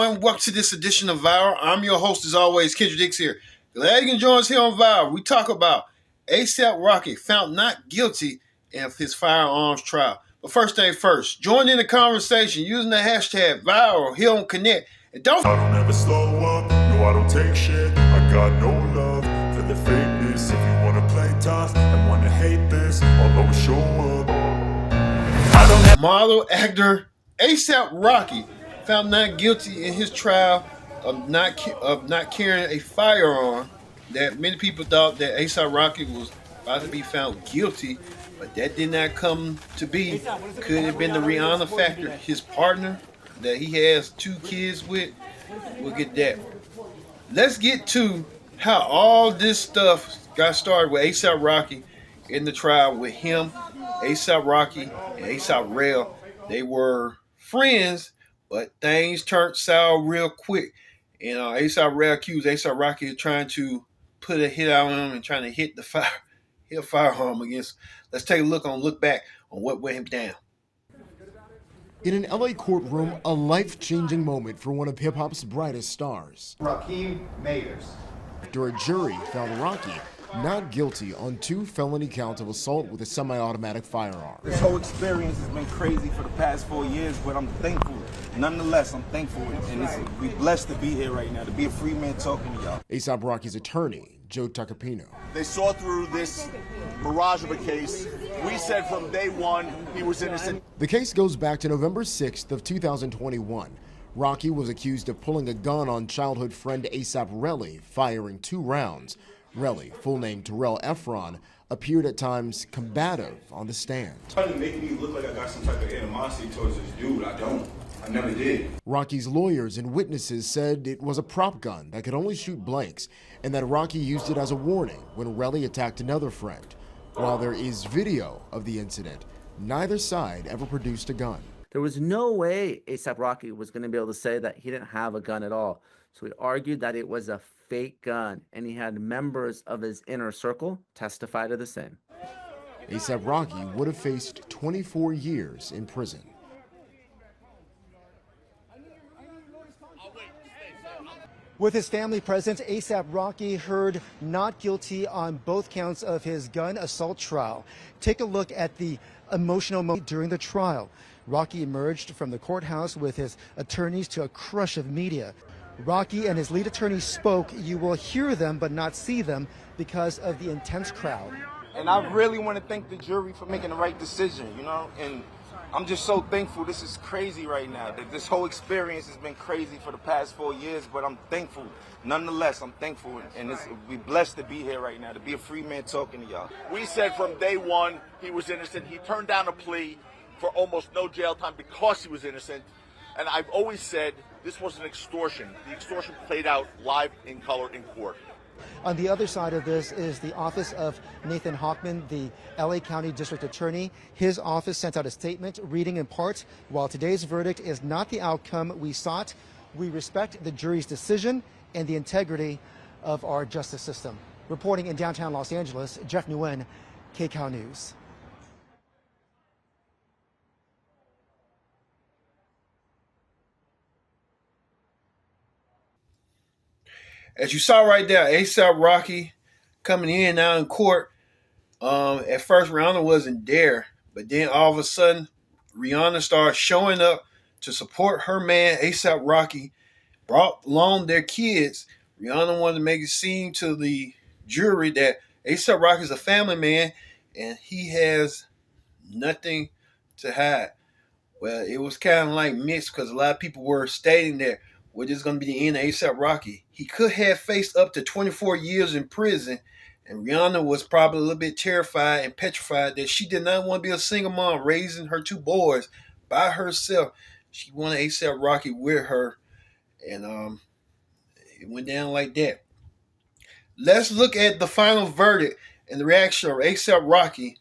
everyone. Welcome to this edition of Viral. I'm your host, as always, Kendra Dix here. Glad you can join us here on Viral. We talk about A$AP Rocky found not guilty of his firearms trial. But first thing first, join in the conversation using the hashtag Viral here on Connect. And don't I don't ever slow up, no I don't take shit. I got no love for the fakeness. If you wanna play tough and wanna hate this, I'll always show up. I don't have model actor A$AP Rocky found not guilty in his trial of not carrying a firearm. That many people thought that A$AP Rocky was about to be found guilty, but that did not come to be. Could have been the Rihanna factor. His partner that he has 2 kids with. We'll get that. Let's get to how all this stuff got started with A$AP Rocky in the trial with him, A$AP Rocky, and A$AP Rail. They were friends, but things turned sour real quick. And A$AP Rail accused A$AP Rocky of trying to put a hit out on him and trying to hit a firearm against. Let's take a look back on what went him down. In an LA courtroom, a life-changing moment for one of hip-hop's brightest stars. Raheem Mayers. After a jury found Rocky not guilty on 2 felony counts of assault with a semi-automatic firearm. This whole experience has been crazy for the past 4 years, but I'm thankful. Nonetheless, I'm thankful, and we're blessed to be here right now, to be a free man talking to y'all. A$AP Rocky's attorney, Joe Tacopino. They saw through this mirage of a case. We said from day one he was innocent. The case goes back to November 6th of 2021. Rocky was accused of pulling a gun on childhood friend A$AP Relly, firing 2 rounds. Relly, full name Terrell Efron, appeared at times combative on the stand. Trying to make me look like I got some type of animosity towards this dude. I don't. I never did. Rocky's lawyers and witnesses said it was a prop gun that could only shoot blanks and that Rocky used it as a warning when Relly attacked another friend. While there is video of the incident, neither side ever produced a gun. There was no way A$AP Rocky was going to be able to say that he didn't have a gun at all. So he argued that it was a fake gun, and he had members of his inner circle testify to the same. A$AP Rocky would have faced 24 years in prison. With his family present, A$AP Rocky heard not guilty on both counts of his gun assault trial. Take a look at the emotional moment during the trial. Rocky emerged from the courthouse with his attorneys to a crush of media. Rocky and his lead attorney spoke. You will hear them but not see them because of the intense crowd. And I really want to thank the jury for making the right decision, and I'm just so thankful. This is crazy right now. This whole experience has been crazy for the past 4 years, but I'm thankful. Nonetheless, I'm thankful, and we're blessed to be here right now, to be a free man talking to y'all. We said from day one he was innocent. He turned down a plea for almost no jail time because he was innocent. And I've always said this was an extortion. The extortion played out live in color in court. On the other side of this is the office of Nathan Hochman, the LA County District Attorney. His office sent out a statement reading in part, while today's verdict is not the outcome we sought, we respect the jury's decision and the integrity of our justice system. Reporting in downtown Los Angeles, Jeff Nguyen, KCAL News. As you saw right there, A$AP Rocky coming in now in court. At first, Rihanna wasn't there, but then all of a sudden, Rihanna started showing up to support her man, A$AP Rocky, brought along their kids. Rihanna wanted to make it seem to the jury that A$AP Rocky is a family man and he has nothing to hide. Well, it was kind of like mixed because a lot of people were stating that, well, this is going to be the end of A$AP Rocky. He could have faced up to 24 years in prison, and Rihanna was probably a little bit terrified and petrified that she did not want to be a single mom raising her 2 boys by herself. She wanted A$AP Rocky with her, and it went down like that. Let's look at the final verdict and the reaction of A$AP Rocky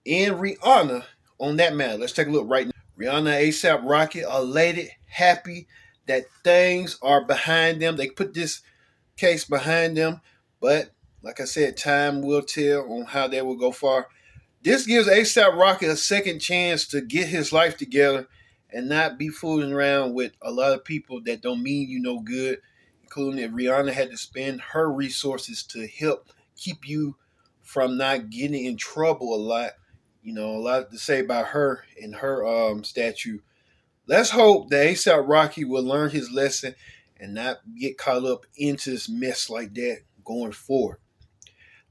and Rihanna on that matter. Let's take a look right now. Rihanna and A$AP Rocky are elated, happy that things are behind them. They put this case behind them, but like I said, time will tell on how they will go far. This gives A$AP Rocky a second chance to get his life together and not be fooling around with a lot of people that don't mean you no good, including that Rihanna had to spend her resources to help keep you from not getting in trouble a lot. You know, a lot to say about her and her statue. Let's hope that ASAP Rocky will learn his lesson and not get caught up into this mess like that going forward.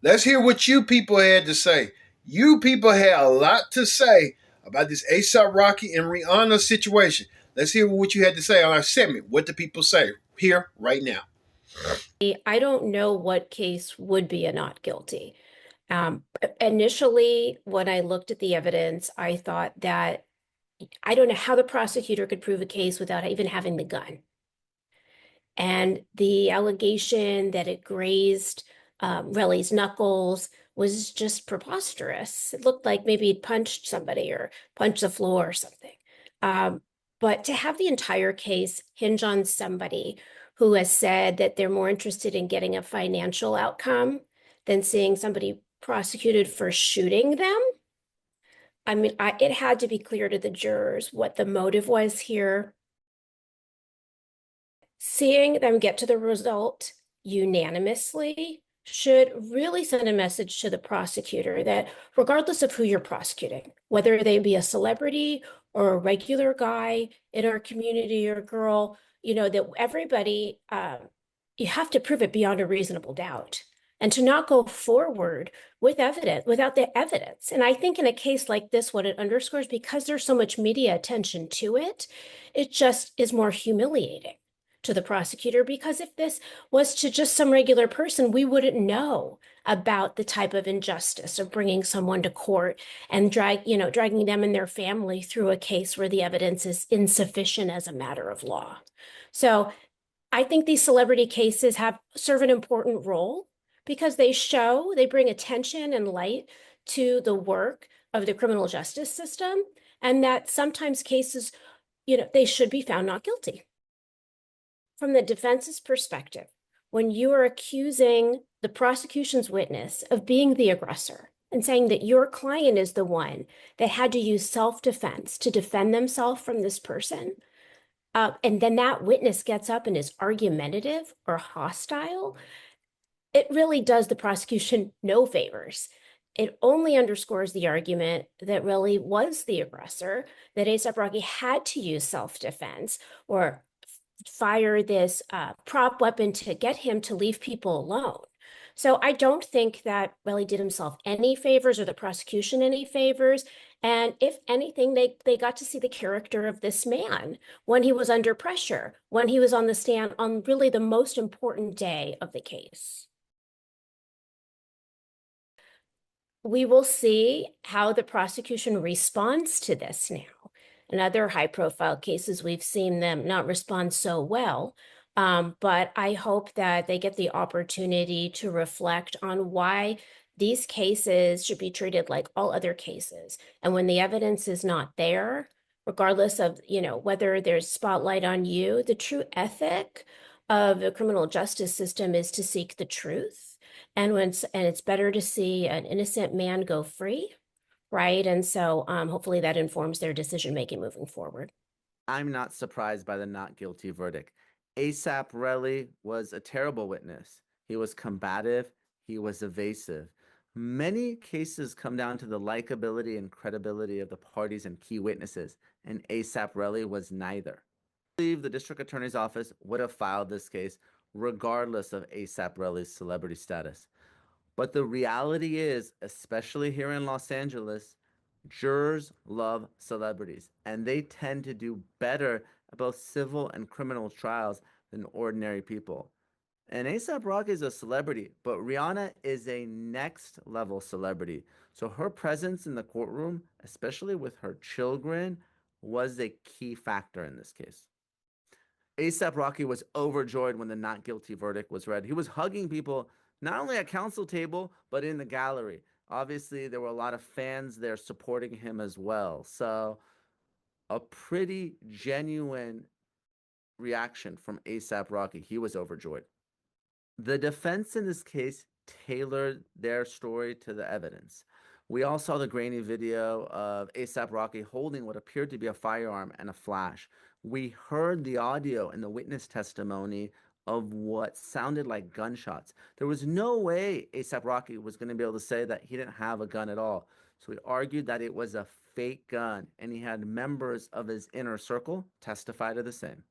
Let's hear what you people had to say. You people had a lot to say about this ASAP Rocky and Rihanna situation. Let's hear what you had to say on our segment. What do people say? Here, right now. I don't know what case would be a not guilty. Initially, when I looked at the evidence, I thought that I don't know how the prosecutor could prove a case without even having the gun. And the allegation that it grazed Relly's knuckles was just preposterous. It looked like maybe he'd punched somebody or punched the floor or something. Um, but to have the entire case hinge on somebody who has said that they're more interested in getting a financial outcome than seeing somebody prosecuted for shooting them. I mean, it had to be clear to the jurors what the motive was here. Seeing them get to the result unanimously should really send a message to the prosecutor that regardless of who you're prosecuting, whether they be a celebrity or a regular guy in our community or girl, that everybody, you have to prove it beyond a reasonable doubt. And to not go forward with evidence without the evidence. And I think in a case like this, what it underscores, because there's so much media attention to it, it just is more humiliating to the prosecutor, because if this was to just some regular person, we wouldn't know about the type of injustice of bringing someone to court and dragging them and their family through a case where the evidence is insufficient as a matter of law. So I think these celebrity cases serve an important role because they bring attention and light to the work of the criminal justice system, and that sometimes cases, they should be found not guilty. From the defense's perspective, when you are accusing the prosecution's witness of being the aggressor and saying that your client is the one that had to use self-defense to defend themselves from this person, and then that witness gets up and is argumentative or hostile, it really does the prosecution no favors. It only underscores the argument that really was the aggressor, that A$AP Rocky had to use self-defense or fire this prop weapon to get him to leave people alone. So I don't think that Relly did himself any favors or the prosecution any favors. And if anything, they got to see the character of this man when he was under pressure, when he was on the stand on really the most important day of the case. We will see how the prosecution responds to this now. In other high-profile cases, we've seen them not respond so well, but I hope that they get the opportunity to reflect on why these cases should be treated like all other cases. And when the evidence is not there, regardless of, whether there's spotlight on you, the true ethic of the criminal justice system is to seek the truth. And it's better to see an innocent man go free, right? And so hopefully that informs their decision making moving forward. I'm not surprised by the not guilty verdict. A$AP Relly was a terrible witness. He was combative. He was evasive. Many cases come down to the likability and credibility of the parties and key witnesses, and A$AP Relly was neither. I believe the district attorney's office would have filed this case regardless of A$AP Relly's celebrity status. But the reality is, especially here in Los Angeles, jurors love celebrities, and they tend to do better at both civil and criminal trials than ordinary people. And A$AP Rocky is a celebrity, but Rihanna is a next level celebrity. So her presence in the courtroom, especially with her children, was a key factor in this case. A$AP Rocky was overjoyed when the not guilty verdict was read. He was hugging people not only at counsel table, but in the gallery. Obviously, there were a lot of fans there supporting him as well. So a pretty genuine reaction from A$AP Rocky. He was overjoyed. The defense in this case tailored their story to the evidence. We all saw the grainy video of A$AP Rocky holding what appeared to be a firearm and a flash. We heard the audio and the witness testimony of what sounded like gunshots. There was no way A$AP Rocky was going to be able to say that he didn't have a gun at all. So we argued that it was a fake gun, and he had members of his inner circle testify to the same.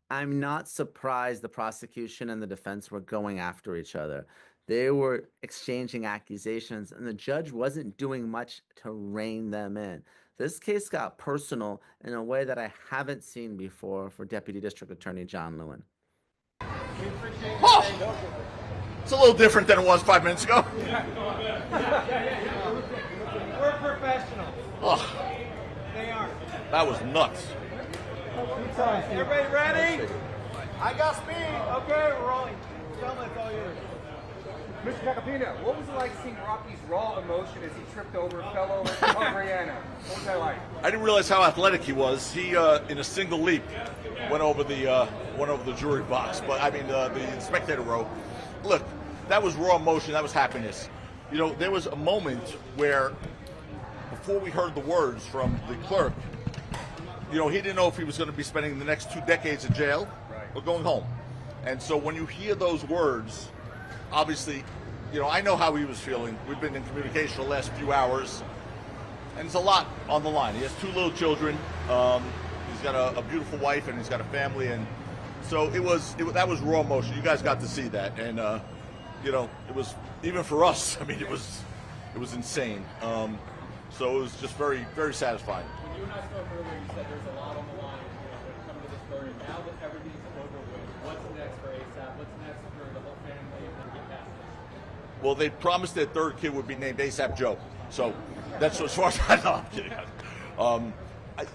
I'm not surprised the prosecution and the defense were going after each other. They were exchanging accusations, and the judge wasn't doing much to rein them in. This case got personal in a way that I haven't seen before for Deputy District Attorney John Lewin. Oh, it's a little different than it was 5 minutes ago. We're professionals. Oh, They are. that was nuts. Everybody ready? I got speed. Okay, we're rolling. Gentlemen, it's all yours. Mr. Cacapina, what was it like seeing Rocky's raw emotion as he tripped over, fell over, on Brianna? What was that like? I didn't realize how athletic he was. He, in a single leap, went over the jury box. But I mean, the spectator row. Look, that was raw emotion. That was happiness. You know, there was a moment where, before we heard the words from the clerk, you know, he didn't know if he was going to be spending the next 2 decades in jail or going home. And so when you hear those words, obviously, you know, I know how he was feeling. We've been in communication the last few hours, and it's a lot on the line. He has 2 little children. He's got a beautiful wife, and he's got a family, and so that was raw emotion. You guys got to see that, and you know, it was, even for us, I mean, it was insane. So it was just very, very satisfying. When you and I spoke earlier, you said there's a lot on the line, you know, when it comes to this verdict. Now that everything's over with, what's next for A$AP? What's next for the whole family and get past this? Well, they promised their 3rd kid would be named A$AP Joe. So that's as far as I know. I'm kidding.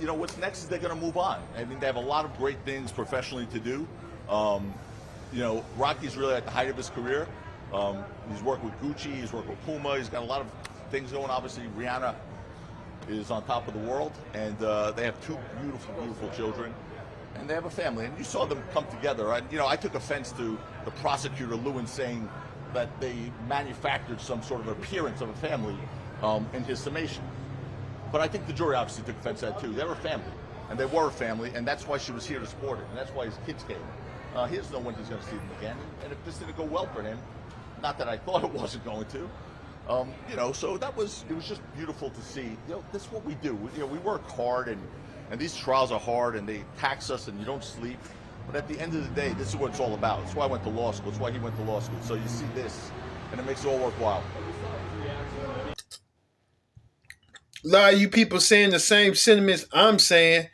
You know, what's next is they're going to move on. I mean, they have a lot of great things professionally to do. You know, Rocky's really at the height of his career. He's worked with Gucci, he's worked with Puma, he's got a lot of things going. Obviously, Rihanna is on top of the world, and they have 2 beautiful, beautiful children, and they have a family. And you saw them come together. I took offense to the prosecutor Lewin saying that they manufactured some sort of appearance of a family in his summation. But I think the jury obviously took offense to that too. They're a family, and they were a family, and that's why she was here to support it, and that's why his kids came. He doesn't know when he's going to see them again, and if this didn't go well for him, not that I thought it wasn't going to, you know, so it was just beautiful to see. You know, this is what we do. We work hard, and these trials are hard, and they tax us, and you don't sleep. But at the end of the day, this is what it's all about. That's why I went to law school. That's why he went to law school. So you see this, and it makes it all worthwhile. A lot of you people saying the same sentiments I'm saying.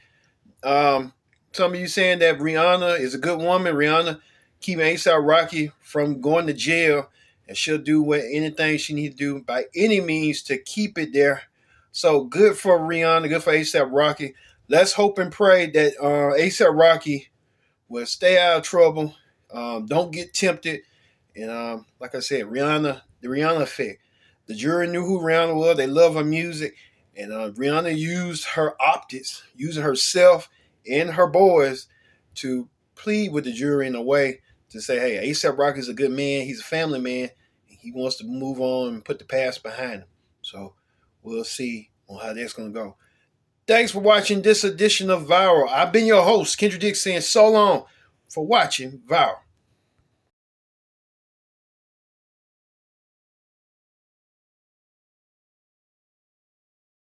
Some of you saying that Rihanna is a good woman. Rihanna keeping A$AP Rocky from going to jail, and she'll do anything she needs to do by any means to keep it there. So good for Rihanna, good for A$AP Rocky. Let's hope and pray that A$AP Rocky will stay out of trouble. Don't get tempted. And like I said, the Rihanna effect. The jury knew who Rihanna was. They love her music. And Rihanna used her optics, using herself and her boys to plead with the jury in a way to say, hey, A$AP Rocky is a good man. He's a family man. He wants to move on and put the past behind him. So we'll see on how that's going to go. Thanks for watching this edition of Viral. I've been your host, Kendra Dick, saying so long for watching Viral.